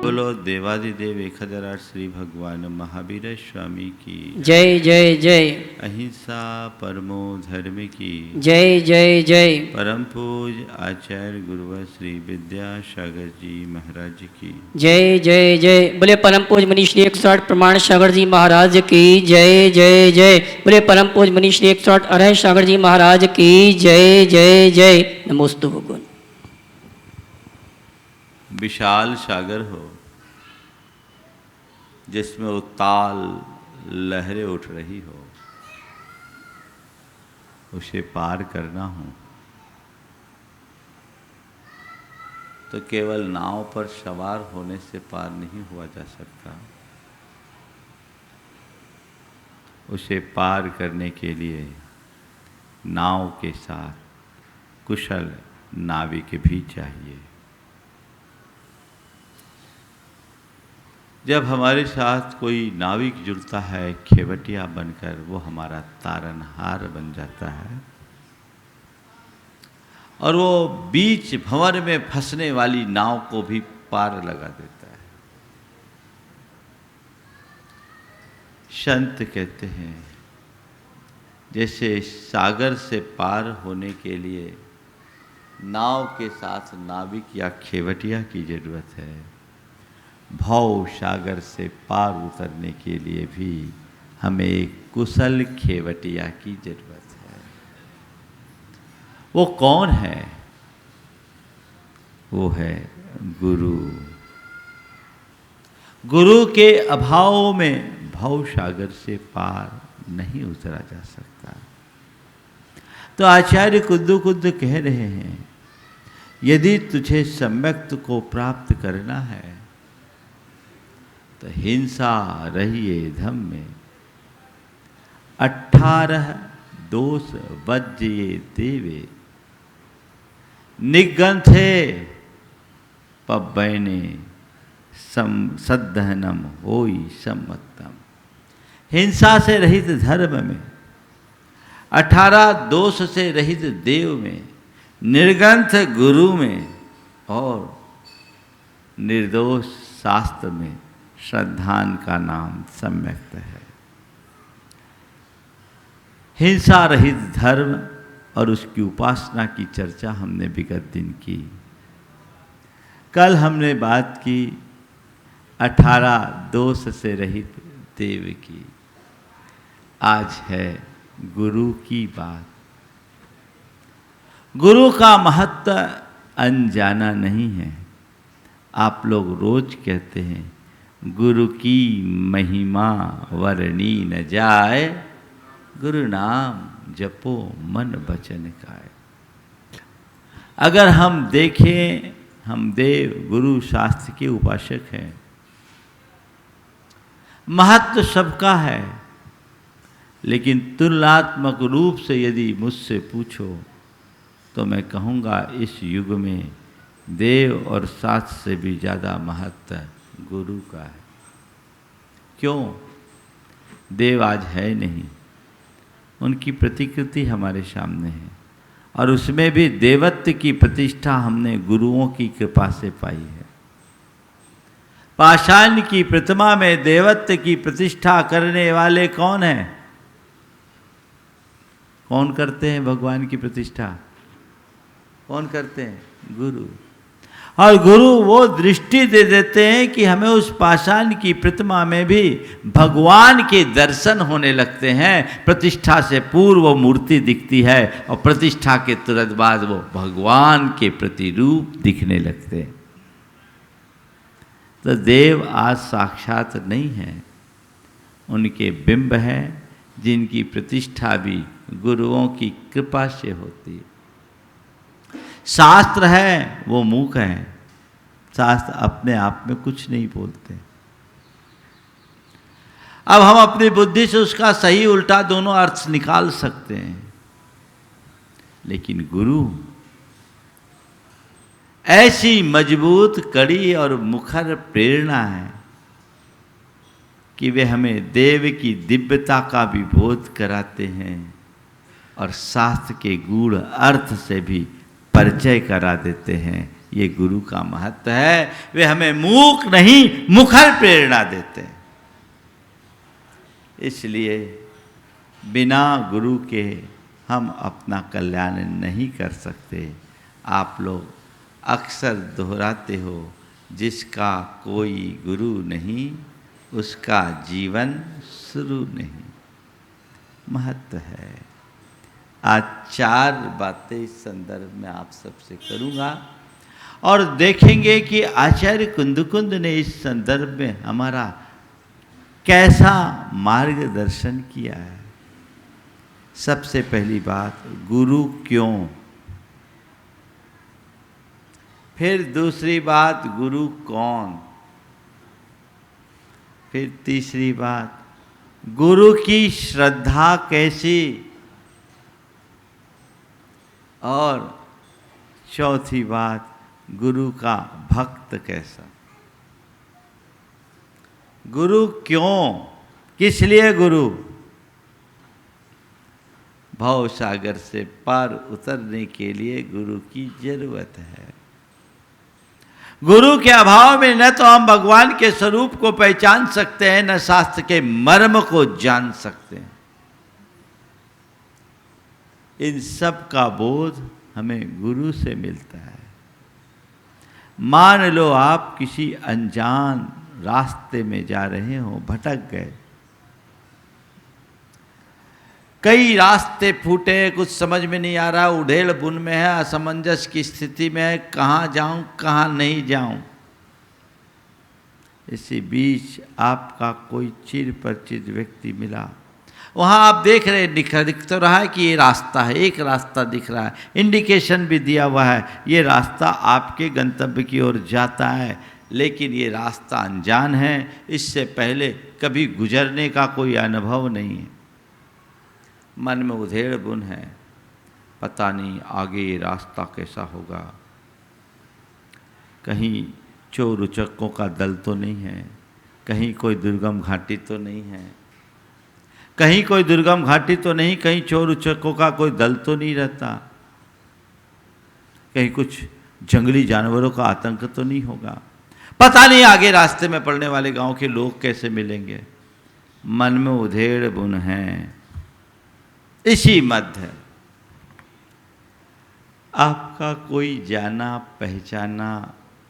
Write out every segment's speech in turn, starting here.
बोलो देवादिदेव 1008 श्री भगवान महावीर स्वामी की जय जय जय। अहिंसा परमो धर्म की जय जय जय। परम पूज आचार्य गुरुवर श्री विद्यासागर जी महाराज की जय जय जय। बोले परम पूज मनीष श्री 108 प्रमाण सागर जी महाराज की जय जय जय। बोले परम पूज मनीष श्री 108 अरह सागर जी महाराज की जय जय जय। नमोस्तु भगवान। विशाल सागर हो जिसमें उताल लहरें उठ रही हो, उसे पार करना हो तो केवल नाव पर सवार होने से पार नहीं हुआ जा सकता। उसे पार करने के लिए नाव के साथ कुशल नाविक भी चाहिए। जब हमारे साथ कोई नाविक जुड़ता है खेवटिया बनकर, वो हमारा तारनहार बन जाता है और वो बीच भंवर में फंसने वाली नाव को भी पार लगा देता है। संत कहते हैं जैसे सागर से पार होने के लिए नाव के साथ नाविक या खेवटिया की जरूरत है, भव सागर से पार उतरने के लिए भी हमें एक कुशल खेवटिया की जरूरत है। वो कौन है? वो है गुरु। गुरु के अभाव में भव सागर से पार नहीं उतरा जा सकता। तो आचार्य कुद्दू कह रहे हैं, यदि तुझे सम्यक्त को प्राप्त करना है तो हिंसा रहिए धम में, 18 दोष वज्ये देवे, निगंथे पब्बैने सद्धहनम होई सम्मतम। हिंसा से रहित धर्म में, 18 दोष से रहित देव में, निर्गंथ गुरु में और निर्दोष शास्त्र में श्रद्धान का नाम सम्यक्त है। हिंसा रहित धर्म और उसकी उपासना की चर्चा हमने विगत दिन की। कल हमने बात की 18 दोष से रहित देव की। आज है गुरु की बात। गुरु का महत्व अनजाना नहीं है। आप लोग रोज कहते हैं गुरु की महिमा वर्णी न जाए, गुरु नाम जपो मन बचन खाए। अगर हम देखें, हम देव गुरु शास्त्र के उपासक हैं, महत्व सबका है, लेकिन तुलनात्मक रूप से यदि मुझसे पूछो तो मैं कहूँगा इस युग में देव और शास्त्र से भी ज़्यादा महत्व गुरु का है। क्यों? देव आज है नहीं, उनकी प्रतिकृति हमारे सामने है और उसमें भी देवत्व की प्रतिष्ठा हमने गुरुओं की कृपा से पाई है। पाषाण की प्रतिमा में देवत्व की प्रतिष्ठा करने वाले कौन हैं? कौन करते हैं भगवान की प्रतिष्ठा? कौन करते हैं? गुरु। और गुरु वो दृष्टि दे देते हैं कि हमें उस पाषाण की प्रतिमा में भी भगवान के दर्शन होने लगते हैं। प्रतिष्ठा से पूर्व वो मूर्ति दिखती है और प्रतिष्ठा के तुरंत बाद वो भगवान के प्रतिरूप दिखने लगते हैं। तो देव आज साक्षात नहीं है, उनके बिंब हैं जिनकी प्रतिष्ठा भी गुरुओं की कृपा से होती है। शास्त्र है वो मूक है, शास्त्र अपने आप में कुछ नहीं बोलते। अब हम अपनी बुद्धि से उसका सही उल्टा दोनों अर्थ निकाल सकते हैं, लेकिन गुरु ऐसी मजबूत कड़ी और मुखर प्रेरणा है कि वे हमें देव की दिव्यता का भी बोध कराते हैं और शास्त्र के गूढ़ अर्थ से भी परिचय करा देते हैं ये गुरु का महत्व है। वे हमें मूक नहीं मुखर प्रेरणा देते हैं। इसलिए बिना गुरु के हम अपना कल्याण नहीं कर सकते। आप लोग अक्सर दोहराते हो, जिसका कोई गुरु नहीं उसका जीवन शुरू नहीं। महत्व है। आज 4 बातें इस संदर्भ में आप सबसे करूँगा और देखेंगे कि आचार्य कुंदकुंद ने इस संदर्भ में हमारा कैसा मार्गदर्शन किया है। सबसे पहली बात, गुरु क्यों। फिर दूसरी बात, गुरु कौन। फिर तीसरी बात, गुरु की श्रद्धा कैसी। और चौथी बात, गुरु का भक्त कैसा। गुरु क्यों, किस लिए गुरु। भव सागर से पार उतरने के लिए गुरु की जरूरत है। गुरु के अभाव में न तो हम भगवान के स्वरूप को पहचान सकते हैं, न शास्त्र के मर्म को जान सकते हैं। इन सब का बोध हमें गुरु से मिलता है। मान लो आप किसी अनजान रास्ते में जा रहे हो, भटक गए, कई रास्ते फूटे, कुछ समझ में नहीं आ रहा, उधेड़ बुन में है, असमंजस की स्थिति में है, कहाँ जाऊं कहाँ नहीं जाऊं। इसी बीच आपका कोई चिर परिचित व्यक्ति मिला। वहाँ आप देख रहे दिख तो रहा है कि ये रास्ता है, एक रास्ता दिख रहा है, इंडिकेशन भी दिया हुआ है, ये रास्ता आपके गंतव्य की ओर जाता है। लेकिन ये रास्ता अनजान है, इससे पहले कभी गुजरने का कोई अनुभव नहीं है। मन में उधेड़ बुन है, पता नहीं आगे ये रास्ता कैसा होगा। कहीं चोर उचक्कों का दल तो नहीं है, कहीं कोई दुर्गम घाटी तो नहीं है, कहीं कोई दुर्गम घाटी तो नहीं, कहीं चोर उचक्कों का कोई दल तो नहीं रहता, कहीं कुछ जंगली जानवरों का आतंक तो नहीं होगा। पता नहीं आगे रास्ते में पड़ने वाले गांव के लोग कैसे मिलेंगे। मन में उधेड़ बुन है। इसी मध्य आपका कोई जाना पहचाना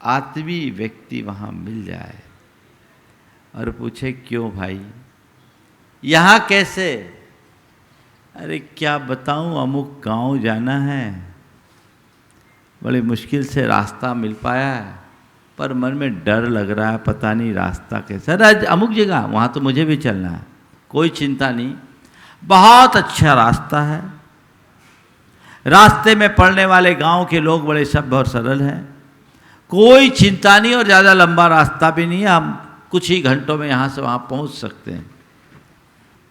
आत्मीय व्यक्ति वहाँ मिल जाए और पूछे, क्यों भाई यहाँ कैसे। अरे क्या बताऊँ, अमुक गांव जाना है, बड़ी मुश्किल से रास्ता मिल पाया है, पर मन में डर लग रहा है, पता नहीं रास्ता कैसा। अरे अमुक जगह वहाँ तो मुझे भी चलना है। कोई चिंता नहीं, बहुत अच्छा रास्ता है। रास्ते में पड़ने वाले गांव के लोग बड़े सभ्य और सरल हैं, कोई चिंता नहीं, और ज़्यादा लंबा रास्ता भी नहीं है, हम कुछ ही घंटों में यहाँ से वहाँ पहुँच सकते हैं।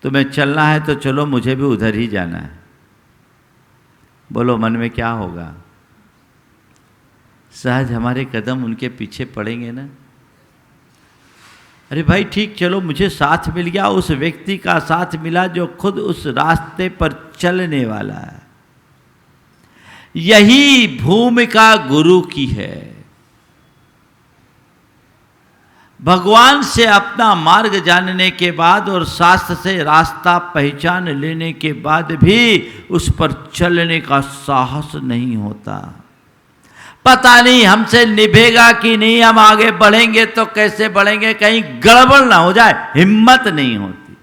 तुम्हें चलना है तो चलो, मुझे भी उधर ही जाना है। बोलो मन में क्या होगा। सहज हमारे कदम उनके पीछे पड़ेंगे ना। अरे भाई ठीक, चलो मुझे साथ मिल गया, उस व्यक्ति का साथ मिला जो खुद उस रास्ते पर चलने वाला है। यही भूमिका गुरु की है। भगवान से अपना मार्ग जानने के बाद और शास्त्र से रास्ता पहचान लेने के बाद भी उस पर चलने का साहस नहीं होता। पता नहीं हमसे निभेगा कि नहीं, हम आगे बढ़ेंगे तो कैसे बढ़ेंगे, कहीं गड़बड़ ना हो जाए, हिम्मत नहीं होती।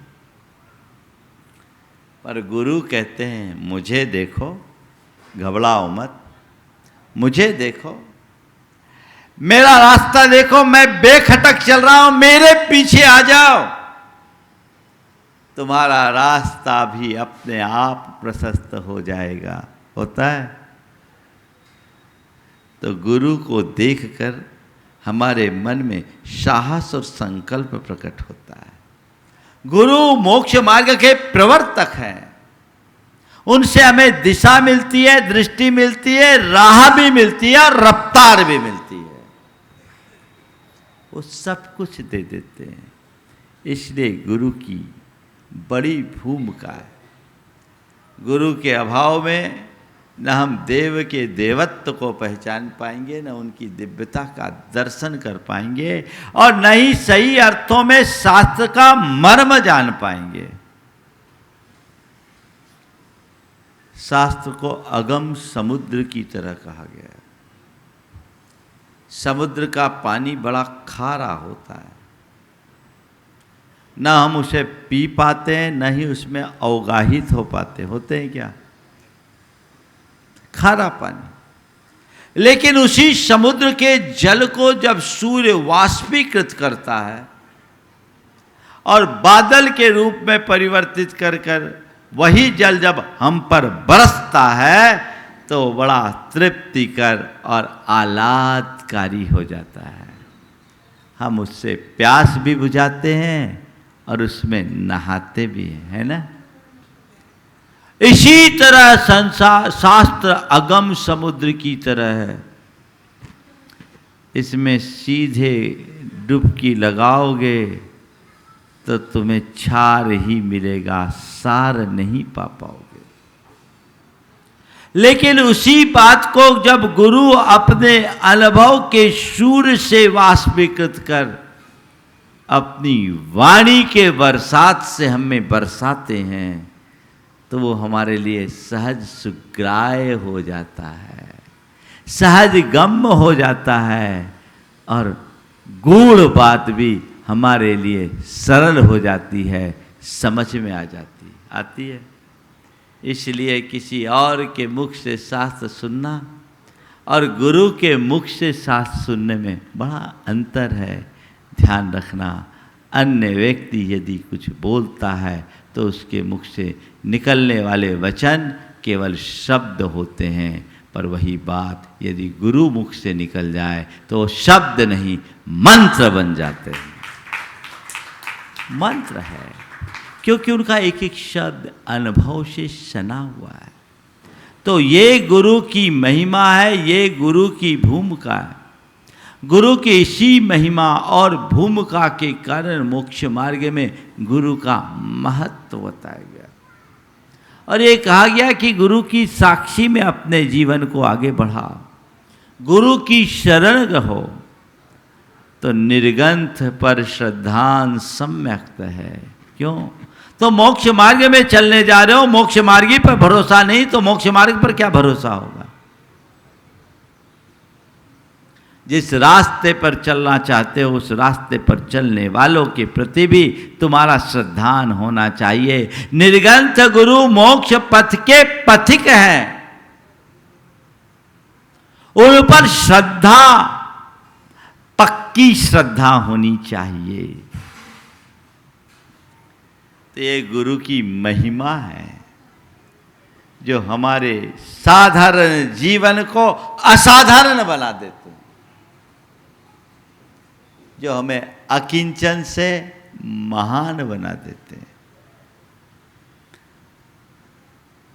पर गुरु कहते हैं, मुझे देखो, घबराओ मत, मुझे देखो, मेरा रास्ता देखो, मैं बेखटक चल रहा हूं, मेरे पीछे आ जाओ, तुम्हारा रास्ता भी अपने आप प्रशस्त हो जाएगा। होता है। तो गुरु को देखकर हमारे मन में साहस और संकल्प प्रकट होता है। गुरु मोक्ष मार्ग के प्रवर्तक हैं, उनसे हमें दिशा मिलती है, दृष्टि मिलती है, राह भी मिलती है और रफ्तार भी मिलती है। वो सब कुछ दे देते हैं। इसलिए गुरु की बड़ी भूमिका है। गुरु के अभाव में न हम देव के देवत्व को पहचान पाएंगे, न उनकी दिव्यता का दर्शन कर पाएंगे, और न ही सही अर्थों में शास्त्र का मर्म जान पाएंगे। शास्त्र को अगम समुद्र की तरह कहा गया है। समुद्र का पानी बड़ा खारा होता है, न हम उसे पी पाते हैं, न ही उसमें अवगाहित हो पाते। होते हैं क्या? खारा पानी। लेकिन उसी समुद्र के जल को जब सूर्य वाष्पीकृत करता है और बादल के रूप में परिवर्तित कर कर वही जल जब हम पर बरसता है तो बड़ा तृप्तिकर और आह्लादकारी हो जाता है। हम उससे प्यास भी बुझाते हैं और उसमें नहाते भी हैं, है ना? इसी तरह संसार शास्त्र अगम समुद्र की तरह है। इसमें सीधे डुबकी लगाओगे तो तुम्हें छार ही मिलेगा, सार नहीं पा पाओगे। लेकिन उसी बात को जब गुरु अपने अनुभव के सूर्य से वाष्पीकृत कर अपनी वाणी के बरसात से हमें बरसाते हैं तो वो हमारे लिए सहज सुग्राह्य हो जाता है, सहज गम्य हो जाता है, और गूढ़ बात भी हमारे लिए सरल हो जाती है, समझ में आती है। इसलिए किसी और के मुख से शास्त्र सुनना और गुरु के मुख से शास्त्र सुनने में बड़ा अंतर है। ध्यान रखना, अन्य व्यक्ति यदि कुछ बोलता है तो उसके मुख से निकलने वाले वचन केवल शब्द होते हैं, पर वही बात यदि गुरु मुख से निकल जाए तो शब्द नहीं मंत्र बन जाते हैं। मंत्र है, क्योंकि उनका एक एक शब्द अनुभव से सना हुआ है। तो ये गुरु की महिमा है, ये गुरु की भूमिका है। गुरु की इसी महिमा और भूमिका के कारण मोक्ष मार्ग में गुरु का महत्व बताया गया, और ये कहा गया कि गुरु की साक्षी में अपने जीवन को आगे बढ़ा, गुरु की शरण रहो तो निर्गंथ पर श्रद्धान सम्यक्त है। क्यों? तो मोक्ष मार्ग में चलने जा रहे हो, मोक्ष मार्गी पर भरोसा नहीं तो मोक्ष मार्ग पर क्या भरोसा होगा? जिस रास्ते पर चलना चाहते हो उस रास्ते पर चलने वालों के प्रति भी तुम्हारा श्रद्धान होना चाहिए। निर्गंथ गुरु मोक्ष पथ के पथिक हैं, उन पर श्रद्धा, पक्की श्रद्धा होनी चाहिए। तो ये गुरु की महिमा है जो हमारे साधारण जीवन को असाधारण बना देते हैं, जो हमें अकिंचन से महान बना देते हैं,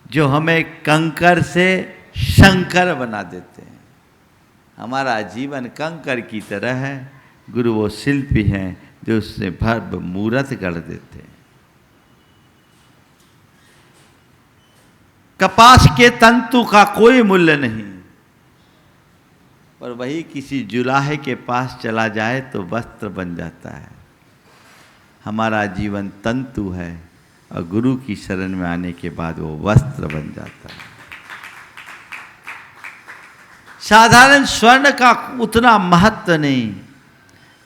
जो हमें कंकर से शंकर बना देते हैं। हमारा जीवन कंकर की तरह है, गुरु वो शिल्पी हैं जो उससे भव्य मूर्त गढ़ देते हैं। कपास के तंतु का कोई मूल्य नहीं, पर वही किसी जुलाहे के पास चला जाए तो वस्त्र बन जाता है। हमारा जीवन तंतु है और गुरु की शरण में आने के बाद वो वस्त्र बन जाता है। साधारण स्वर्ण का उतना महत्व नहीं,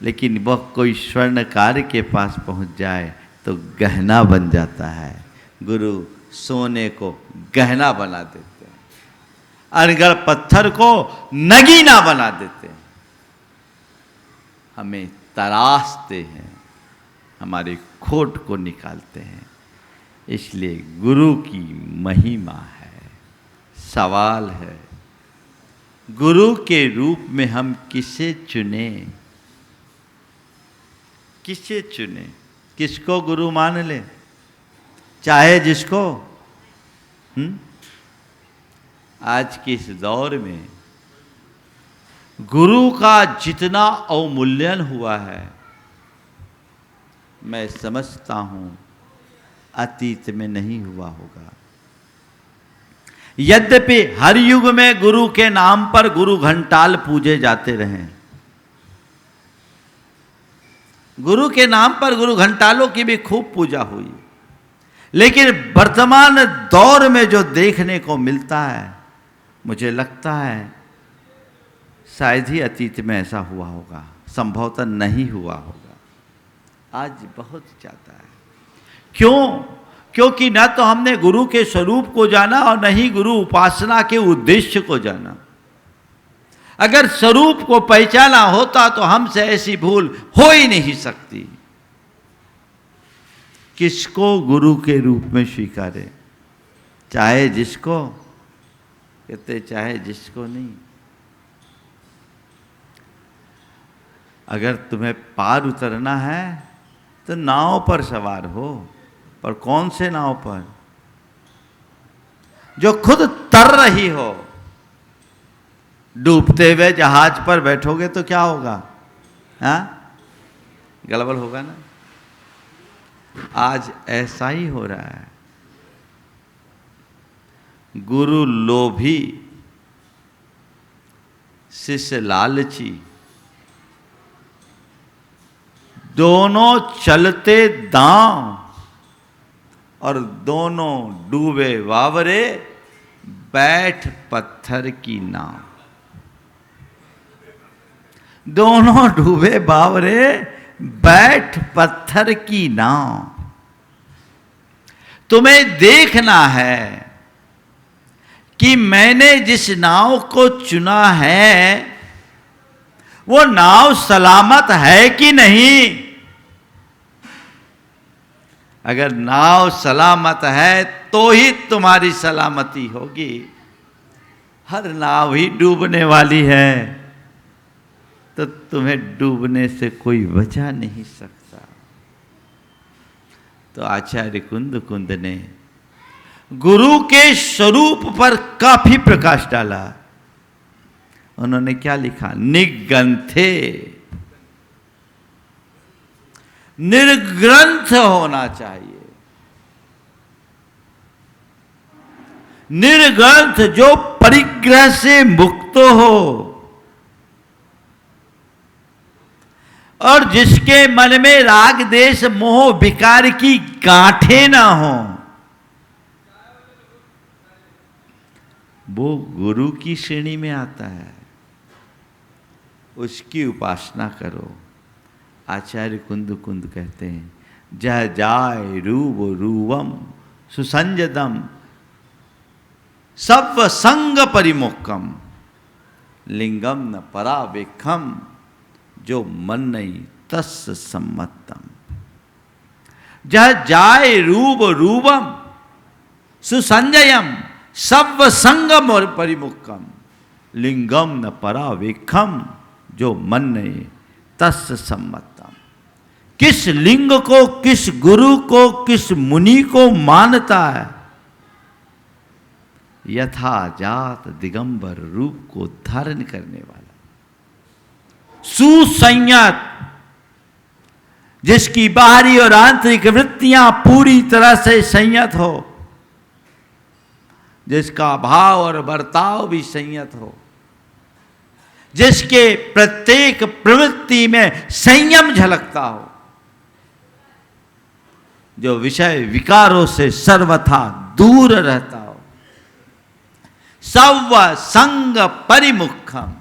लेकिन वह कोई स्वर्णकार के पास पहुंच जाए तो गहना बन जाता है। गुरु सोने को गहना बना देते हैं, अनगढ़ पत्थर को नगीना बना देते हैं, हमें तराशते हैं, हमारे खोट को निकालते हैं। इसलिए गुरु की महिमा है। सवाल है, गुरु के रूप में हम किसे चुने? किसे चुने? किसको गुरु मान ले? चाहे जिसको। आज के इस दौर में गुरु का जितना अवमूल्यन हुआ है, मैं समझता हूं अतीत में नहीं हुआ होगा। यद्यपि हर युग में गुरु के नाम पर गुरु घंटाल पूजे जाते रहे, गुरु के नाम पर गुरु घंटालों की भी खूब पूजा हुई, लेकिन वर्तमान दौर में जो देखने को मिलता है, मुझे लगता है शायद ही अतीत में ऐसा हुआ होगा, संभवतः नहीं हुआ होगा। आज बहुत ज्यादा है। क्यों? क्योंकि न तो हमने गुरु के स्वरूप को जाना और न ही गुरु उपासना के उद्देश्य को जाना। अगर स्वरूप को पहचाना होता तो हमसे ऐसी भूल हो ही नहीं सकती। किसको गुरु के रूप में स्वीकारे? चाहे जिसको, कहते चाहे जिसको नहीं। अगर तुम्हें पार उतरना है तो नाव पर सवार हो, पर कौन से नाव पर? जो खुद तर रही हो। डूबते हुए जहाज पर बैठोगे तो क्या होगा? हाँ, गड़बड़ होगा ना। आज ऐसा ही हो रहा है। गुरु लोभी, शिष्य लालची, दोनों चलते दांव और दोनों डूबे वावरे, बैठ पत्थर की नाव। दोनों डूबे बावरे, बैठ पत्थर की नाव। तुम्हें देखना है कि मैंने जिस नाव को चुना है वो नाव सलामत है कि नहीं। अगर नाव सलामत है तो ही तुम्हारी सलामती होगी। हर नाव ही डूबने वाली है तो तुम्हें डूबने से कोई बचा नहीं सकता। तो आचार्य कुंद कुंद ने गुरु के स्वरूप पर काफी प्रकाश डाला। उन्होंने क्या लिखा? निगंथे, निर्ग्रंथ होना चाहिए। निर्ग्रंथ, जो परिग्रह से मुक्त हो और जिसके मन में राग देश मोह विकार की गांठें ना हो, वो गुरु की श्रेणी में आता है। उसकी उपासना करो। आचार्य कुंद कुंद कहते हैं, जह जाय रूप रूवम सुसंजदम सव संग परिमुखम लिंगम न परावेखम जो मन नहीं तस् सम्मतम। जह जाय रूप रूपम सुसंजयम सव संगम और परिमुखम लिंगम न परावेखम जो मन नहीं तस् सम्मतम। किस लिंग को, किस गुरु को, किस मुनि को मानता है? यथा जात दिगंबर रूप को धारण करने वाला, सुसंयत, जिसकी बाहरी और आंतरिक वृत्तियां पूरी तरह से संयत हो, जिसका भाव और बर्ताव भी संयत हो, जिसके प्रत्येक प्रवृत्ति में संयम झलकता हो, जो विषय विकारों से सर्वथा दूर रहता हो, सव संग परिमुखम,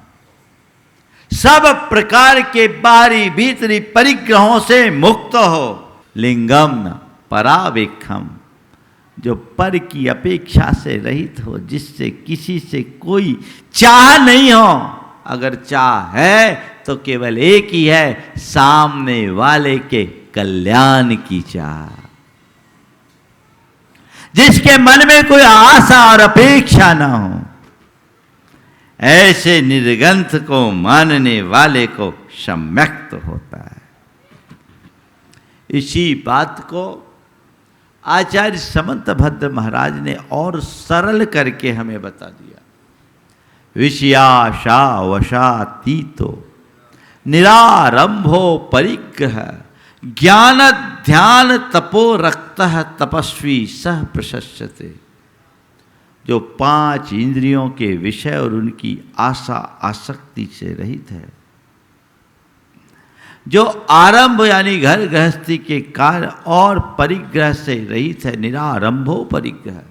सब प्रकार के बाहरी भीतरी परिग्रहों से मुक्त हो, लिंगम परावेखम, जो पर की अपेक्षा से रहित हो, जिससे किसी से कोई चाह नहीं हो। अगर चाह है तो केवल एक ही है, सामने वाले के कल्याण की चाह। जिसके मन में कोई आशा और अपेक्षा ना हो, ऐसे निर्ग्रंथ को मानने वाले को सम्यक्त होता है। इसी बात को आचार्य समंतभद्र महाराज ने और सरल करके हमें बता दिया। विषयाशा वशातीतो निरारंभो परिग्रह ज्ञान ध्यान तपो रक्त तपस्वी सह प्रशस्यते। जो 5 इंद्रियों के विषय और उनकी आशा आसक्ति से रहित है, जो आरंभ यानी घर गृहस्थी के कार्य और परिग्रह से रहित है, निरारंभो परिग्रह,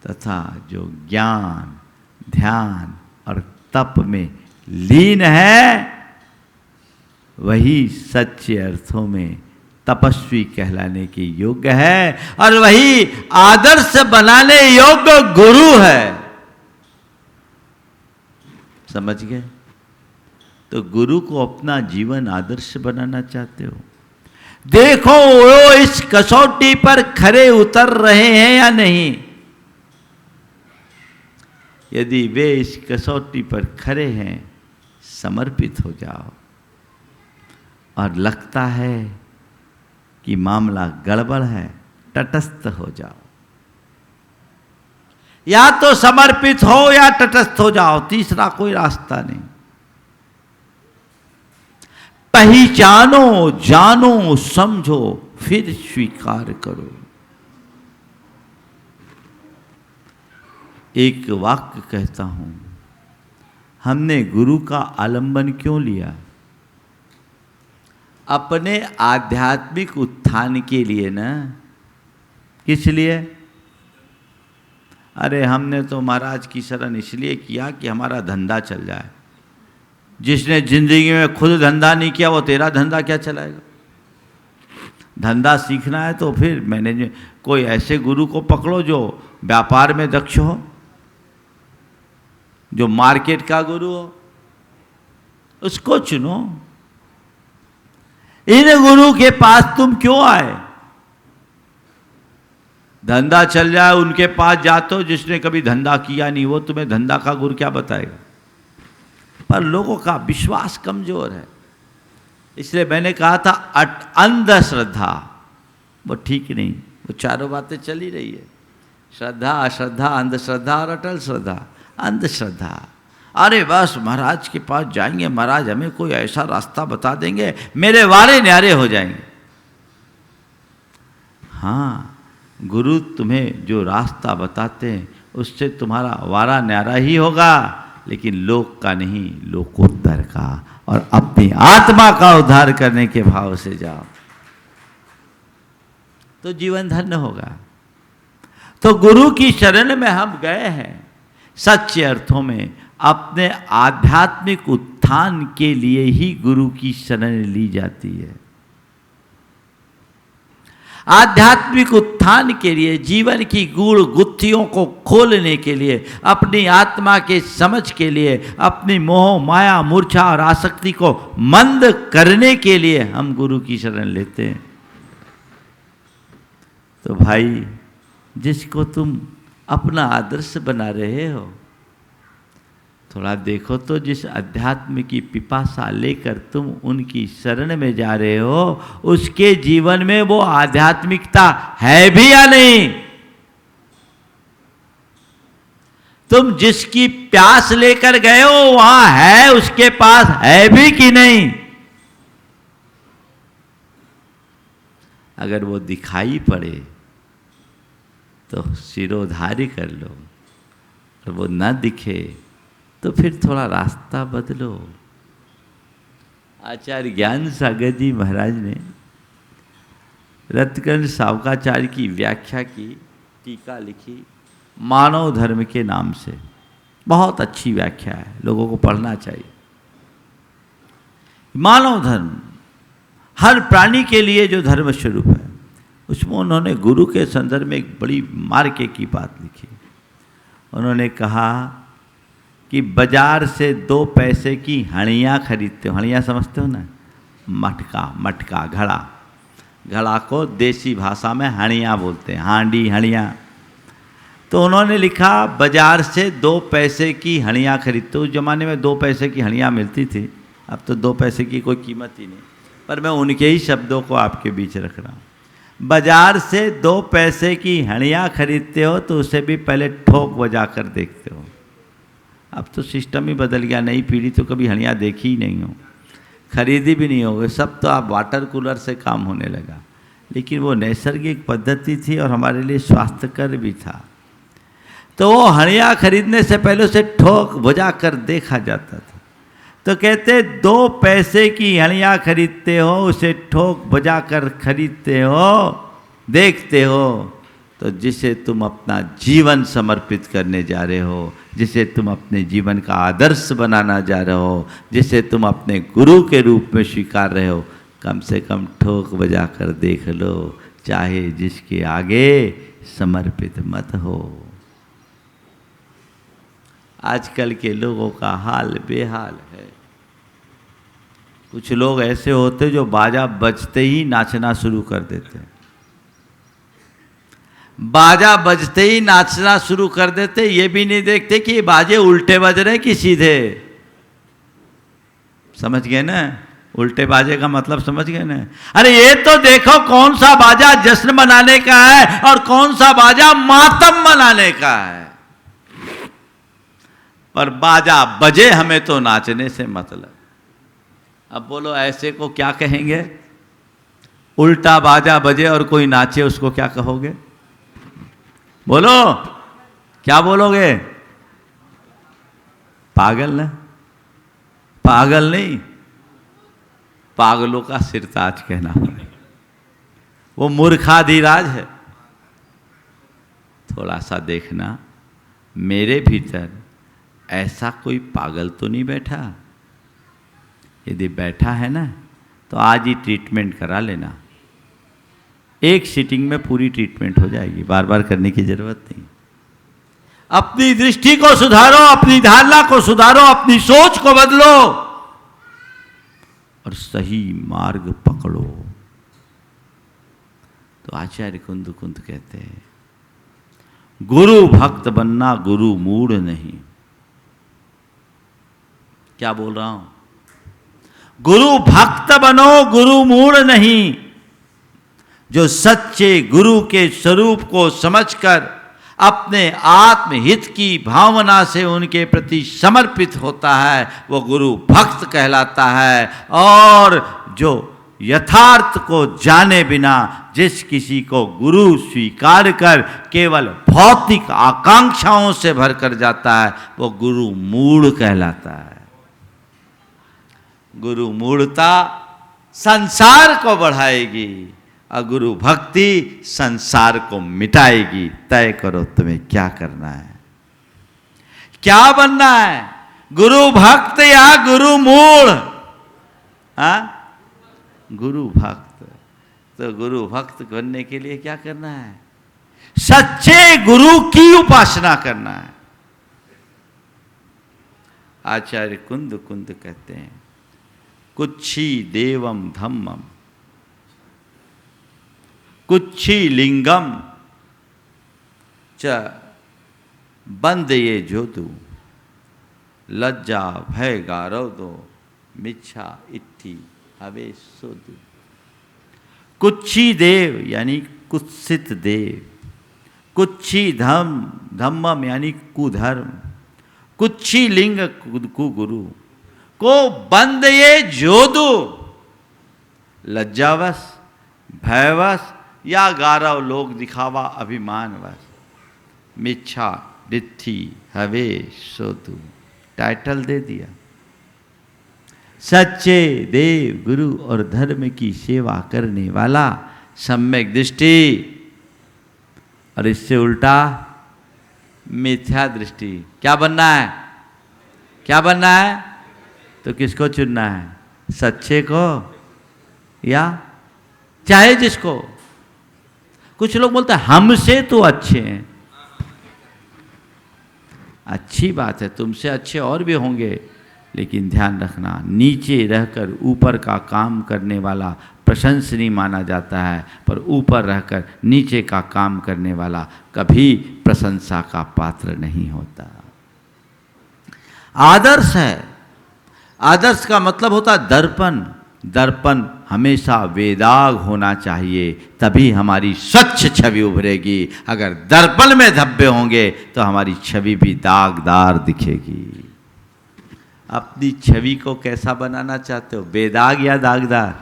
तथा जो ज्ञान ध्यान और तप में लीन है, वही सच्चे अर्थों में तपस्वी कहलाने के योग्य है और वही आदर्श बनाने योग्य गुरु है। समझ गए? तो गुरु को अपना जीवन आदर्श बनाना चाहते हो, देखो वो इस कसौटी पर खरे उतर रहे हैं या नहीं। यदि वे इस कसौटी पर खरे हैं, समर्पित हो जाओ, और लगता है कि मामला गड़बड़ है, तटस्थ हो जाओ। या तो समर्पित हो या तटस्थ हो जाओ, तीसरा कोई रास्ता नहीं। पहचानो, जानो, समझो, फिर स्वीकार करो। एक वाक्य कहता हूं, हमने गुरु का आलंबन क्यों लिया? अपने आध्यात्मिक उत्थान के लिए ना। किस लिए? अरे हमने तो महाराज की शरण इसलिए किया कि हमारा धंधा चल जाए। जिसने जिंदगी में खुद धंधा नहीं किया, वो तेरा धंधा क्या चलाएगा? धंधा सीखना है तो फिर मैंने कोई ऐसे गुरु को पकड़ो जो व्यापार में दक्ष हो, जो मार्केट का गुरु हो, उसको चुनो। इन गुरु के पास तुम क्यों आए? धंधा चल जाए उनके पास जाते हो, जिसने कभी धंधा किया नहीं, वो तुम्हें धंधा का गुरु क्या बताएगा? पर लोगों का विश्वास कमजोर है, इसलिए मैंने कहा था अंधश्रद्धा वो ठीक नहीं। वो चारों बातें चल ही रही है, श्रद्धा, अश्रद्धा, अंधश्रद्धा और अटल श्रद्धा। अंधश्रद्धा, अरे बस महाराज के पास जाएंगे, महाराज हमें कोई ऐसा रास्ता बता देंगे, मेरे वारे न्यारे हो जाएंगे। हाँ, गुरु तुम्हें जो रास्ता बताते हैं उससे तुम्हारा वारा न्यारा ही होगा, लेकिन लोक का नहीं, लोकोत्तर का, और अपनी आत्मा का उद्धार करने के भाव से जाओ तो जीवन धन्य होगा। तो गुरु की शरण में हम गए हैं, सच्चे अर्थों में अपने आध्यात्मिक उत्थान के लिए ही गुरु की शरण ली जाती है। आध्यात्मिक उत्थान के लिए, जीवन की गूढ़ गुत्थियों को खोलने के लिए, अपनी आत्मा के समझ के लिए, अपनी मोह माया मूर्छा और आसक्ति को मंद करने के लिए हम गुरु की शरण लेते हैं। तो भाई, जिसको तुम अपना आदर्श बना रहे हो, थोड़ा देखो तो जिस अध्यात्म की पिपासा लेकर तुम उनकी शरण में जा रहे हो, उसके जीवन में वो आध्यात्मिकता है भी या नहीं? तुम जिसकी प्यास लेकर गए हो वहां है, उसके पास है भी कि नहीं? अगर वो दिखाई पड़े तो सिरोधारी कर लो, और वो न दिखे तो फिर थोड़ा रास्ता बदलो। आचार्य ज्ञान सागर जी महाराज ने रत्नकर्ण सावकाचार्य की व्याख्या की, टीका लिखी मानव धर्म के नाम से। बहुत अच्छी व्याख्या है, लोगों को पढ़ना चाहिए। मानव धर्म, हर प्राणी के लिए जो धर्म स्वरूप है, उसमें उन्होंने गुरु के संदर्भ में एक बड़ी मार्के की बात लिखी। उन्होंने कहा कि बाजार से 2 पैसे की हणियाँ खरीदते हो। हणियाँ समझते हो ना? मटका, घड़ा। घड़ा को देसी भाषा में हणियाँ बोलते हैं, हांडी, हणियाँ। तो उन्होंने लिखा बाजार से 2 पैसे की हणियाँ खरीदते हो। उस जमाने में 2 पैसे की हणियाँ मिलती थी, अब तो 2 पैसे की कोई कीमत ही नहीं, पर मैं उनके ही शब्दों को आपके बीच रख रहा हूँ। बाजार से 2 पैसे की हणियाँ खरीदते हो तो उसे भी पहले ठोक बजा कर देखते हो। अब तो सिस्टम ही बदल गया, नई पीढ़ी तो कभी हणियाँ देखी ही नहीं हो, खरीदी भी नहीं होगी, सब तो आप वाटर कूलर से काम होने लगा। लेकिन वो नैसर्गिक पद्धति थी और हमारे लिए स्वास्थ्यकर भी था। तो वो हणिया खरीदने से पहले उसे ठोक बुझा कर देखा जाता था। तो कहते 2 पैसे की हणिया खरीदते हो, उसे ठोक बुझा कर खरीदते हो, देखते हो, तो जिसे तुम अपना जीवन समर्पित करने जा रहे हो, जिसे तुम अपने जीवन का आदर्श बनाना जा रहे हो, जिसे तुम अपने गुरु के रूप में स्वीकार रहे हो, कम से कम ठोक बजा कर देख लो, चाहे जिसके आगे समर्पित मत हो। आजकल के लोगों का हाल बेहाल है। कुछ लोग ऐसे होते जो बाजा बजते ही नाचना शुरू कर देते हैं। बाजा बजते ही नाचना शुरू कर देते, ये भी नहीं देखते कि ये बाजे उल्टे बज रहे कि सीधे। समझ गए ना? उल्टे बाजे का मतलब समझ गए ना? अरे ये तो देखो कौन सा बाजा जश्न मनाने का है और कौन सा बाजा मातम मनाने का है। पर बाजा बजे, हमें तो नाचने से मतलब। अब बोलो ऐसे को क्या कहेंगे? उल्टा बाजा बजे और कोई नाचे, उसको क्या कहोगे? बोलो, क्या बोलोगे? पागल ना? पागल नहीं, पागलों का सिरताज कहना पड़ेगा। वो मूर्खाधिराज है। थोड़ा सा देखना, मेरे भीतर ऐसा कोई पागल तो नहीं बैठा। यदि बैठा है ना, तो आज ही ट्रीटमेंट करा लेना। एक सीटिंग में पूरी ट्रीटमेंट हो जाएगी, बार बार करने की जरूरत नहीं। अपनी दृष्टि को सुधारो, अपनी धारणा को सुधारो, अपनी सोच को बदलो और सही मार्ग पकड़ो। तो आचार्य कुंद कहते हैं, गुरु भक्त बनना, गुरु मूढ़ नहीं। क्या बोल रहा हूं? गुरु भक्त बनो, गुरु मूढ़ नहीं। जो सच्चे गुरु के स्वरूप को समझकर अपने आत्महित की भावना से उनके प्रति समर्पित होता है, वो गुरु भक्त कहलाता है। और जो यथार्थ को जाने बिना जिस किसी को गुरु स्वीकार कर केवल भौतिक आकांक्षाओं से भरकर जाता है, वो गुरु मूढ़ कहलाता है। गुरु मूढ़ता संसार को बढ़ाएगी और गुरु भक्ति संसार को मिटाएगी। तय करो तुम्हें क्या करना है, क्या बनना है, गुरु भक्त या गुरु मूढ़? गुरु भक्त। तो गुरु भक्त बनने के लिए क्या करना है? सच्चे गुरु की उपासना करना है। आचार्य कुंद कहते हैं, कुच्छी देवम धम्मम कुच्छी लिंगम च बंद ये जोतु लज्जा भय गारव दो मिच्छा इट्ठी हवे सोदु। कुच्छी देव यानी कुत्सित देव, कुच्छी धम्मम यानी कुधर्म, कुच्छी लिंग कुगुरु को बंद ये जोदु। लज्जावश, भयवश या गारव लोग दिखावा अभिमानवश, मिच्छा डित्थि हवे सोतु, टाइटल दे दिया। सच्चे देव गुरु और धर्म की सेवा करने वाला, सम्यक दृष्टि, और इससे उल्टा मिथ्या दृष्टि। क्या बनना है? क्या बनना है? तो किसको चुनना है? सच्चे को या चाहे जिसको। कुछ लोग बोलते हैं हमसे तो अच्छे हैं। अच्छी बात है, तुमसे अच्छे और भी होंगे, लेकिन ध्यान रखना, नीचे रहकर ऊपर का काम करने वाला प्रशंसनीय माना जाता है, पर ऊपर रहकर नीचे का काम करने वाला कभी प्रशंसा का पात्र नहीं होता। आदर्श है, आदर्श का मतलब होता है दर्पण। दर्पण हमेशा वेदाग होना चाहिए, तभी हमारी स्वच्छ छवि उभरेगी। अगर दर्पण में धब्बे होंगे तो हमारी छवि भी दागदार दिखेगी। अपनी छवि को कैसा बनाना चाहते हो, बेदाग या दागदार?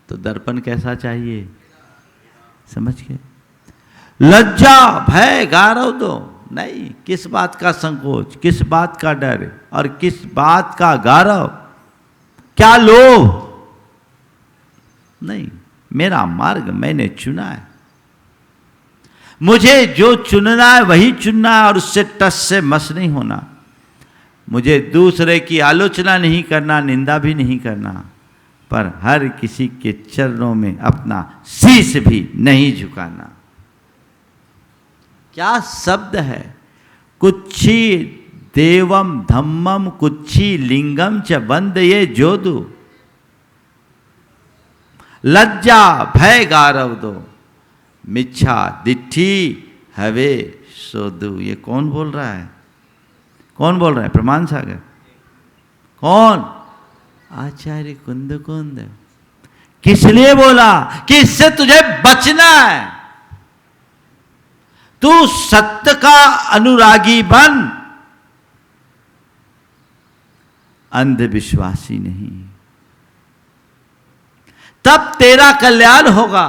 तो दर्पण कैसा चाहिए, समझ गए? लज्जा भय गारव दो। नहीं, किस बात का संकोच, किस बात का डर और किस बात का गारव, क्या लोभ? नहीं, मेरा मार्ग मैंने चुना है, मुझे जो चुनना है वही चुनना है और उससे टस से मस नहीं होना। मुझे दूसरे की आलोचना नहीं करना, निंदा भी नहीं करना, पर हर किसी के चरणों में अपना शीश भी नहीं झुकाना। क्या शब्द है? कुच्छी देवम धम्मम कुच्छी लिंगम च वंदये जोदु। लज्जा भय गारव दो, मिच्छा दिट्ठी हवे सोदु। ये कौन बोल रहा है? कौन बोल रहा है? प्रमाण सागर। कौन? आचार्य कुंद। किस लिए बोला? कि इससे तुझे बचना है। तू सत्य का अनुरागी बन, अंधविश्वासी नहीं, तब तेरा कल्याण होगा।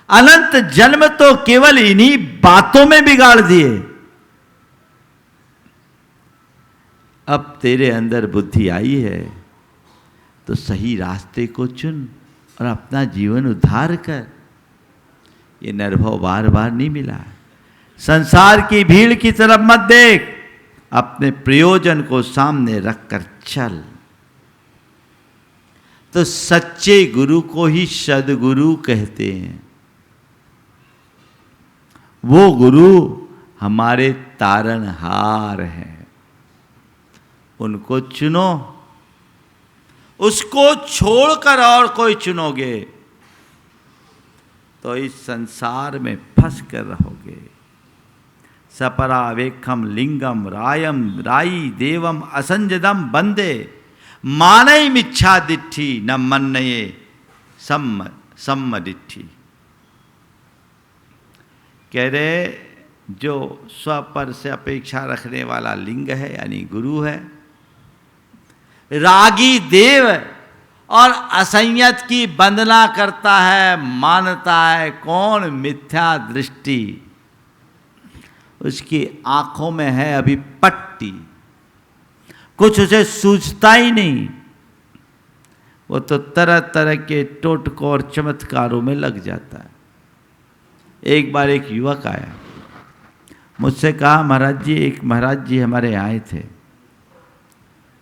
अनंत जन्म तो केवल इन्हीं बातों में बिगाड़ दिए। अब तेरे अंदर बुद्धि आई है तो सही रास्ते को चुन और अपना जीवन उद्धार कर। ये निर्भव बार बार नहीं मिला। संसार की भीड़ की तरफ मत देख, अपने प्रयोजन को सामने रखकर चल। तो सच्चे गुरु को ही सद्गुरु कहते हैं। वो गुरु हमारे तारणहार हैं, उनको चुनो। उसको छोड़कर और कोई चुनोगे तो इस संसार में फंस कर रहोगे। सपरा वेखम लिंगम रायम राई देवम असंजदम बंदे मानई मिच्छा दिट्ठी न मन्नये सम्म दिट्ठी। कह रहे जो स्वपर से अपेक्षा रखने वाला लिंग है यानी गुरु है, रागी देव और असंयत की वंदना करता है, मानता है। कौन? मिथ्या दृष्टि। उसकी आंखों में है अभी पट्टी, कुछ उसे सूझता ही नहीं। वो तो तरह तरह के टोटकों और चमत्कारों में लग जाता है। एक बार एक युवक आया, मुझसे कहा महाराज जी हमारे आए थे,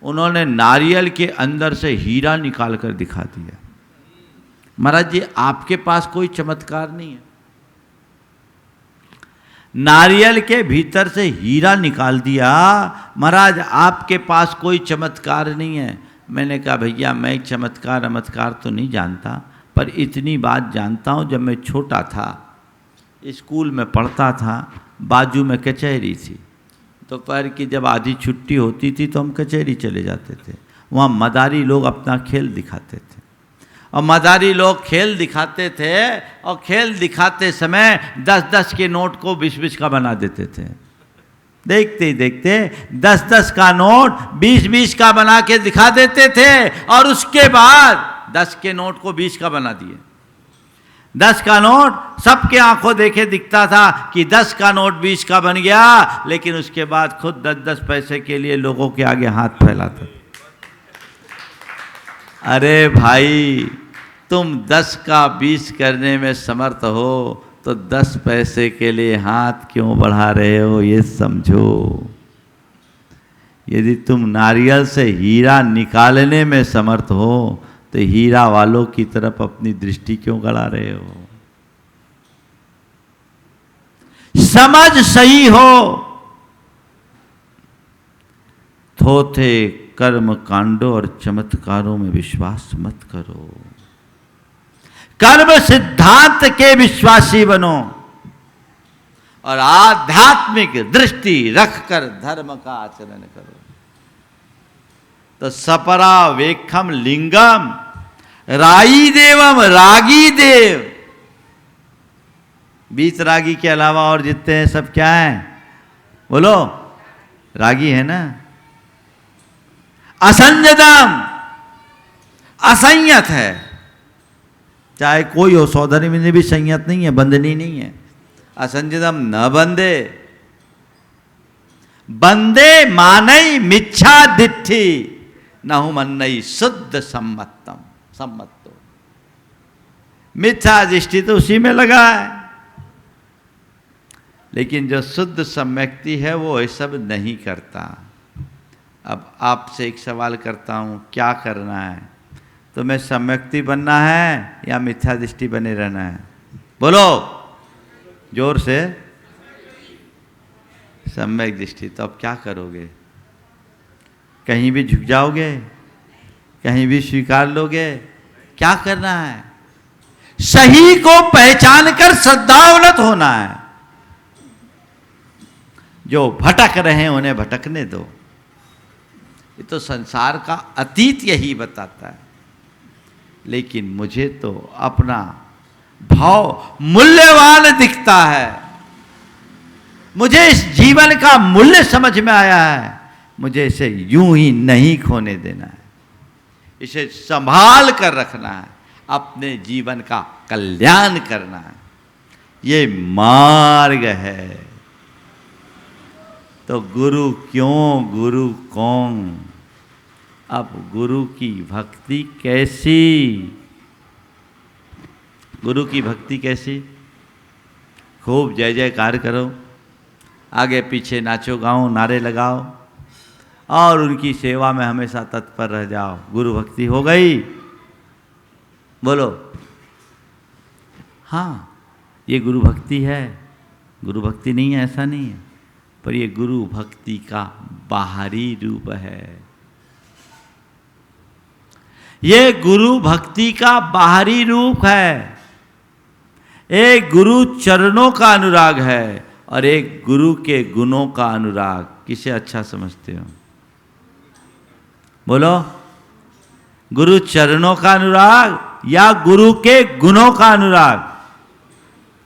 उन्होंने नारियल के अंदर से हीरा निकाल कर दिखा दिया। महाराज जी आपके पास कोई चमत्कार नहीं है? नारियल के भीतर से हीरा निकाल दिया, महाराज आपके पास कोई चमत्कार नहीं है। मैंने कहा भैया मैं चमत्कार तो नहीं जानता, पर इतनी बात जानता हूँ, जब मैं छोटा था स्कूल में पढ़ता था, बाजू में कचहरी थी। दोपहर की जब आधी छुट्टी होती थी तो हम कचहरी चले जाते थे। वहाँ मदारी लोग अपना खेल दिखाते थे और मदारी लोग खेल दिखाते थे और खेल दिखाते समय 10-10 के नोट को 20-20 का बना देते थे। देखते ही देखते 10-10 का नोट 20-20 का बना के दिखा देते थे और उसके बाद 10 के नोट को 20 का बना दिए। 10 का नोट सबके आंखों देखे दिखता था कि 10 का नोट 20 का बन गया, लेकिन उसके बाद खुद 10-10 पैसे के लिए लोगों के आगे हाथ फैलाता। अरे भाई तुम 10 का 20 करने में समर्थ हो तो 10 पैसे के लिए हाथ क्यों बढ़ा रहे हो, ये समझो। यदि तुम नारियल से हीरा निकालने में समर्थ हो तो हीरा वालों की तरफ अपनी दृष्टि क्यों गड़ा रहे हो? समझ सही हो। थोथे कर्म कांडों और चमत्कारों में विश्वास मत करो, कर्म सिद्धांत के विश्वासी बनो और आध्यात्मिक दृष्टि रखकर धर्म का आचरण करो। तो सपरा वेखम लिंगम राई देवम रागी देव। 20 रागी के अलावा और जितने हैं सब क्या हैं? बोलो, रागी है ना। असंजदम, असंयत है। चाहे कोई हो, सौधरी में भी संयत नहीं है, बंधनी नहीं है। असंजदम न बंदे, बंदे मानई मिच्छा दिट्ठी, नहु मन्नई शुद्ध सम्मतम सम्मतो। मिथ्या दृष्टि तो उसी में लगा है, लेकिन जो शुद्ध सम्यक्ति है वो ये सब नहीं करता। अब आपसे एक सवाल करता हूँ, क्या करना है? तुम्हें सम्यक्ति बनना है या मिथ्या दृष्टि बने रहना है? बोलो जोर से। सम्यक दृष्टि। तो अब क्या करोगे? कहीं भी झुक जाओगे? कहीं भी स्वीकार लोगे? क्या करना है? सही को पहचान कर श्रद्धावनत होना है। जो भटक रहे हैं उन्हें भटकने दो। ये तो संसार का अतीत यही बताता है। लेकिन मुझे तो अपना भाव मूल्यवान दिखता है, मुझे इस जीवन का मूल्य समझ में आया है, मुझे इसे यूं ही नहीं खोने देना है, इसे संभाल कर रखना है, अपने जीवन का कल्याण करना है। ये मार्ग है। तो गुरु क्यों, गुरु कौन? अब गुरु की भक्ति कैसी? गुरु की भक्ति कैसी? खूब जय जयकार करो, आगे पीछे नाचो गाओ, नारे लगाओ और उनकी सेवा में हमेशा तत्पर रह जाओ। गुरु भक्ति हो गई? बोलो हाँ, ये गुरु भक्ति है। गुरु भक्ति नहीं है ऐसा नहीं है, पर ये गुरु भक्ति का बाहरी रूप है। ये गुरु भक्ति का बाहरी रूप है। एक गुरु चरणों का अनुराग है और एक गुरु के गुणों का अनुराग। किसे अच्छा समझते हो? बोलो, गुरु चरणों का अनुराग या गुरु के गुणों का अनुराग?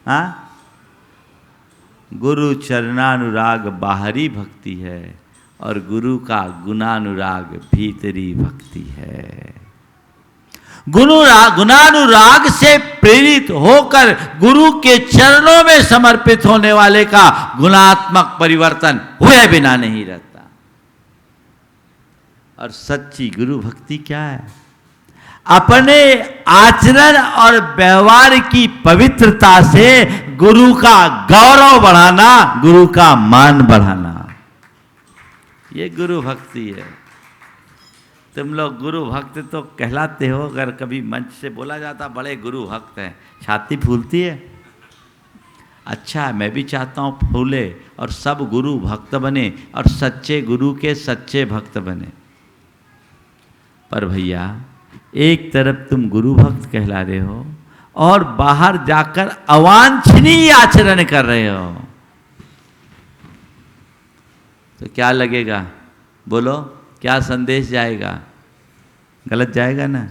हाँ, गुरु चरणानुराग बाहरी भक्ति है और गुरु का गुणानुराग भीतरी भक्ति है। गुणानुराग से प्रेरित होकर गुरु के चरणों में समर्पित होने वाले का गुणात्मक परिवर्तन हुए बिना नहीं रहता। और सच्ची गुरु भक्ति क्या है? अपने आचरण और व्यवहार की पवित्रता से गुरु का गौरव बढ़ाना, गुरु का मान बढ़ाना, ये गुरु भक्ति है। तुम लोग गुरु भक्त तो कहलाते हो, अगर कभी मंच से बोला जाता बड़े गुरु भक्त हैं, छाती फूलती है। अच्छा, मैं भी चाहता हूँ फूले और सब गुरु भक्त बने और सच्चे गुरु के सच्चे भक्त बने। पर भैया, एक तरफ तुम गुरु भक्त कहला रहे हो और बाहर जाकर अवांछनीय आचरण कर रहे हो, तो क्या लगेगा? बोलो, क्या संदेश जाएगा? गलत जाएगा ना?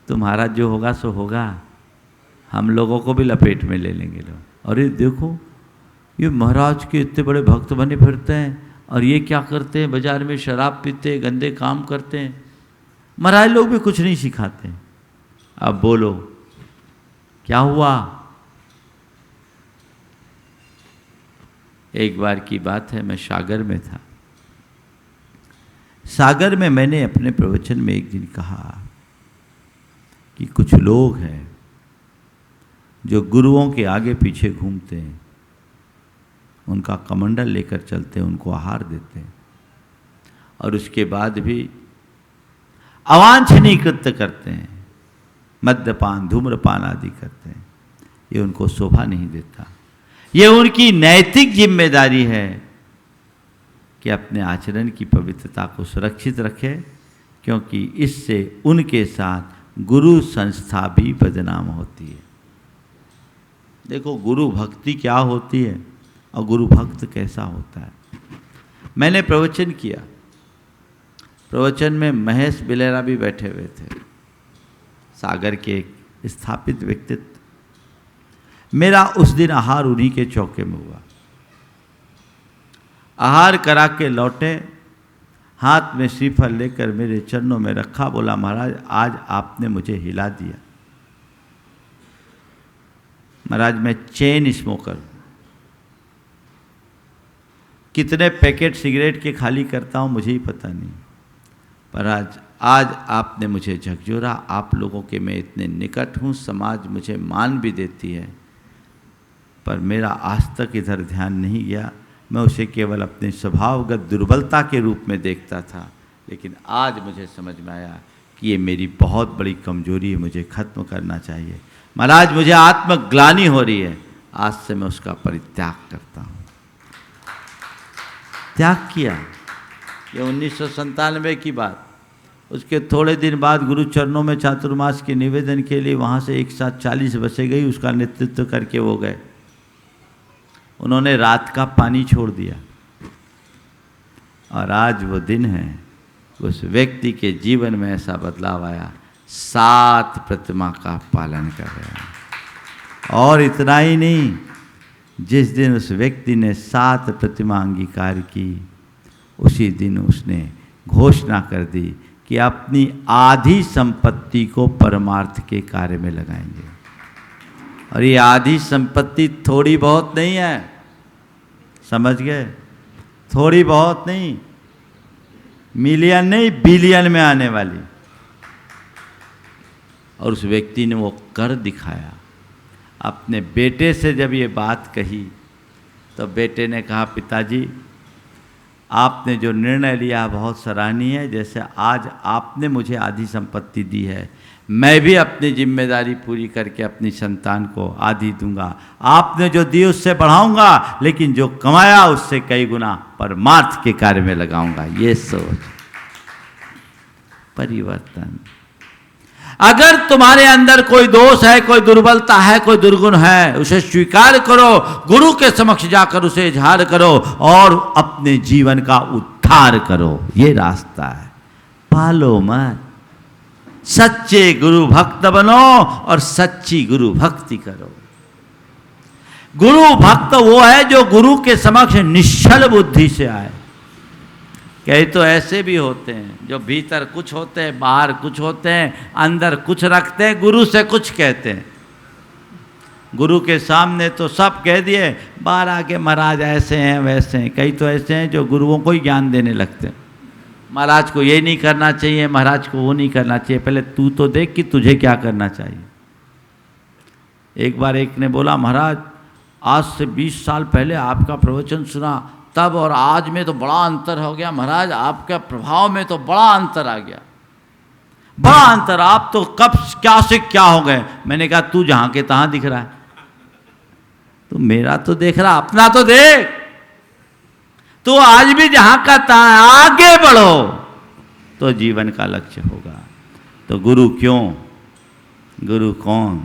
तुम्हारा जो होगा सो होगा, हम लोगों को भी लपेट में ले लेंगे लोग। अरे देखो, ये महाराज के इतने बड़े भक्त बने फिरते हैं और ये क्या करते हैं? बाजार में शराब पीते, गंदे काम करते हैं। महाराज लोग भी कुछ नहीं सिखाते। अब बोलो क्या हुआ? एक बार की बात है, मैं सागर में था। सागर में मैंने अपने प्रवचन में एक दिन कहा कि कुछ लोग हैं जो गुरुओं के आगे पीछे घूमते हैं, उनका कमंडल लेकर चलते हैं, उनको आहार देते हैं और उसके बाद भी अवांछनीय कृत्य करते हैं, मद्यपान, धूम्रपान आदि करते हैं। ये उनको शोभा नहीं देता। ये उनकी नैतिक जिम्मेदारी है कि अपने आचरण की पवित्रता को सुरक्षित रखे, क्योंकि इससे उनके साथ गुरु संस्था भी बदनाम होती है। देखो, गुरु भक्ति क्या होती है और गुरु भक्त कैसा होता है। मैंने प्रवचन किया, प्रवचन में महेश बिलेरा भी बैठे हुए थे, सागर के एक स्थापित व्यक्तित्व। मेरा उस दिन आहार उन्हीं के चौके में हुआ। आहार करा के लौटे, हाथ में श्रीफल लेकर मेरे चरणों में रखा, बोला महाराज आज आपने मुझे हिला दिया। महाराज मैं चेन स्मोकर, कितने पैकेट सिगरेट के खाली करता हूँ मुझे ही पता नहीं, पर आज आपने मुझे झकझोरा। आप लोगों के मैं इतने निकट हूँ, समाज मुझे मान भी देती है, पर मेरा आज तक इधर ध्यान नहीं गया। मैं उसे केवल अपने स्वभावगत दुर्बलता के रूप में देखता था, लेकिन आज मुझे समझ में आया कि ये मेरी बहुत बड़ी कमजोरी है, मुझे खत्म करना चाहिए। महाराज मुझे आत्मग्लानि हो रही है, आज से मैं उसका परित्याग करता हूँ। त्याग किया। ये 1997 की बात। उसके थोड़े दिन बाद गुरु चरणों में चातुर्मास के निवेदन के लिए वहाँ से एक साथ 40 बसें गई, उसका नेतृत्व करके वो गए। उन्होंने रात का पानी छोड़ दिया, और आज वो दिन है, उस व्यक्ति के जीवन में ऐसा बदलाव आया, 7 प्रतिमा का पालन कर रहे हैं। और इतना ही नहीं, जिस दिन उस व्यक्ति ने 7 प्रतिमा अंगीकार की, उसी दिन उसने घोषणा कर दी कि अपनी आधी संपत्ति को परमार्थ के कार्य में लगाएंगे। और ये आधी संपत्ति थोड़ी बहुत नहीं है, समझ गए? थोड़ी बहुत नहीं, मिलियन नहीं, बिलियन में आने वाली। और उस व्यक्ति ने वो कर दिखाया। अपने बेटे से जब ये बात कही तो बेटे ने कहा, पिताजी आपने जो निर्णय लिया बहुत सराहनीय है। जैसे आज आपने मुझे आधी संपत्ति दी है, मैं भी अपनी जिम्मेदारी पूरी करके अपनी संतान को आधी दूंगा। आपने जो दी उससे बढ़ाऊंगा, लेकिन जो कमाया उससे कई गुना परमार्थ के कार्य में लगाऊंगा। ये सोच, परिवर्तन। अगर तुम्हारे अंदर कोई दोष है, कोई दुर्बलता है, कोई दुर्गुण है, उसे स्वीकार करो, गुरु के समक्ष जाकर उसे इजहार करो और अपने जीवन का उद्धार करो। ये रास्ता है, पालो मत। सच्चे गुरु भक्त बनो और सच्ची गुरु भक्ति करो। गुरु भक्त वो है जो गुरु के समक्ष निश्चल बुद्धि से आए। कई तो ऐसे भी होते हैं जो भीतर कुछ होते हैं, बाहर कुछ होते हैं, अंदर कुछ रखते हैं, गुरु से कुछ कहते हैं। गुरु के सामने तो सब कह दिए, बाहर आके महाराज ऐसे हैं वैसे हैं। कई तो ऐसे हैं जो गुरुओं को ही ज्ञान देने लगते हैं। महाराज को ये नहीं करना चाहिए, महाराज को वो नहीं करना चाहिए। पहले तू तो देख कि तुझे क्या करना चाहिए। एक बार एक ने बोला, महाराज आज से 20 साल पहले आपका प्रवचन सुना, तब और आज में तो बड़ा अंतर हो गया। महाराज आपके प्रभाव में तो बड़ा अंतर आ गया, बड़ा अंतर। आप तो कब क्या से क्या हो गए। मैंने कहा तू जहां के तहां दिख रहा है, तू मेरा तो देख रहा, अपना तो देख। तो आज भी जहां का तहां, आगे बढ़ो तो जीवन का लक्ष्य होगा। तो गुरु क्यों, गुरु कौन,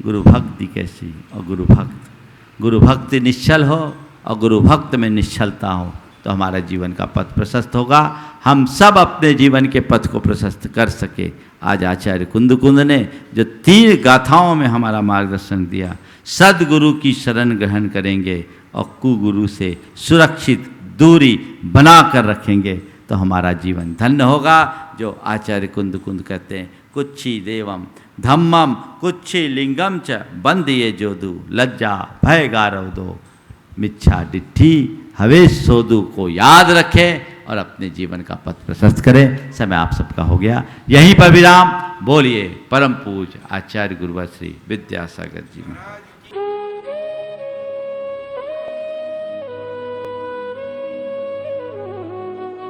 गुरु भक्ति कैसी। और गुरु भक्ति निश्चल हो और गुरु भक्त में निश्चलता हो तो हमारा जीवन का पथ प्रशस्त होगा। हम सब अपने जीवन के पथ को प्रशस्त कर सके। आज आचार्य कुंद ने जो 3 गाथाओं में हमारा मार्गदर्शन दिया, सदगुरु की शरण ग्रहण करेंगे और कुगुरु से सुरक्षित दूरी बना कर रखेंगे तो हमारा जीवन धन्य होगा। जो आचार्य कुंद कहते हैं, कुच्छी देवम धम्मम कुच्छी लिंगम च बंदिये जोदू लज्जा भय गारव दो मिच्छा डिट्ठी हवेश सोदू को याद रखें और अपने जीवन का पथ प्रशस्त करें। समय आप सबका हो गया, यहीं पर विराम। बोलिए परम पूज्य आचार्य गुरुवर श्री विद्यासागर जी महाराज।